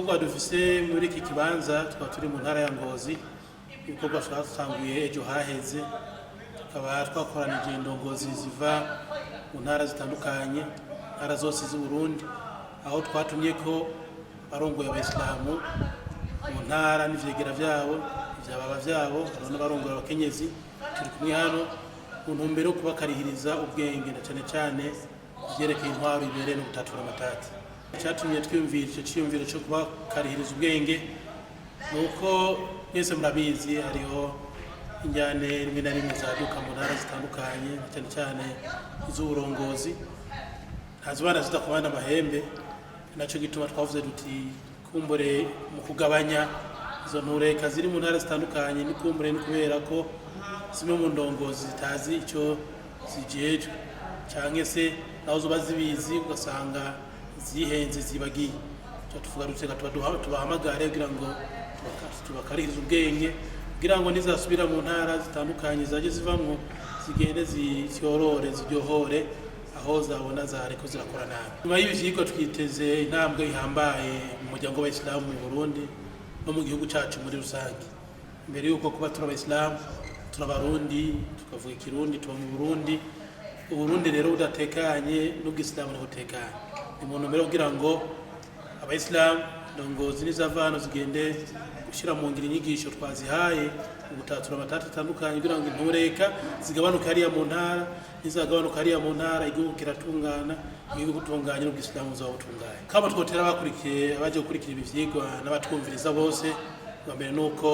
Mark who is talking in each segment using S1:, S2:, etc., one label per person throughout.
S1: ibikorwa dufise muri iki kibanza tukaba turi mu ntara ya Ngozi. Ibikorwa twatanguye ejo haheze, tukaba twakoranije indongozi ziva mu ntara zitandukanye, ntara zose z'u Burundi, aho twatumye ko barongoye abayisilamu mu ntara n'ivyegera vyabo, ivyababa vyabo, hariho n'abarongoye abakenyezi. Turi kumwe hano mu ntumbero yo kubakarihiriza ubwenge na cane cane ivyerekeye intwaro ibereye no gutatura amatati. Icyatumye twiyumvira ico ciyumviro cyo kubakarihiriza ubwenge nuko mwese murabizi hariho injyane rimwe na rimwe zaduka mu ntara zitandukanye, cyane cyane iz'uburongozi, ntazibana zidakomana amahembe. Naco gituma twavuze duti kumbure mu kugabanya izo ntureka ziri mu ntara zitandukanye, ni kumbure ni kubera ko zimwe mu ndongozi zitazi ico zijejwe, canke se naho zoba zibizi ugasanga zihenze zibagiye. Cyo tuvuga duteka tubahamagare kugira ngo tubakarihiriza ubwenge, kugira ngo nizasubira mu ntara zitandukanye zaje zivamwo zigende zicyorore ziryohore aho zabona zareko zirakora nabi. Nyuma y'ivyigwa twiteze intambwe ihambaye mu muryango w'Abayisilamu mu Burundi no mu gihugu cacu muri rusange. Mbere yuko kuba turi Abayisilamu, turi Abarundi, tukavuga Ikirundi, tuba mu Burundi. Uburundi rero budatekanye n'ubwisilamu ntibutekanye. Ni mu ntumbero kugira ngo Abayisilamu ndongozi n'izavano zigende gushira mu ngiro inyigisho twazihaye gutatura amatati atandukanye, kugira ngo intureka zigabanuke hariya mu ntara, nizagabanuka hariya mu ntara igihugu kiratungana, igihugu gutunganye n'ubwisilamu buzabutunganye. Kama twotera abakurikiye abaje gukurikira ibi vyigwa n'abatwumviriza bose, bwa mbere nuko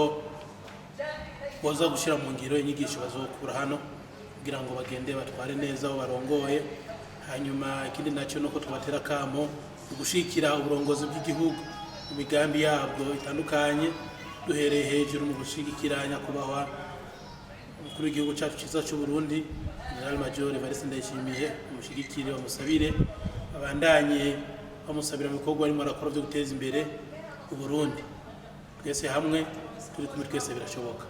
S1: boza gushira mu ngiro inyigisho bazokura hano kugira ngo bagende batware neza aho barongoye. Hanyuma ikindi nacyo nuko tubatera kamo gushikira uburongozi bw'igihugu mu migambi yabwo itandukanye, duhereye hejuru mu gushigikira nyakubahwa umukuru w'igihugu cyacu cyiza cy'u Burundi General Major Evariste Ndayishimiye, umushigikire bamusabire abandanye bamusabira mu bikorwa arimo arakora byo guteza imbere u Burundi. Twese hamwe turi kumwe, twese birashoboka.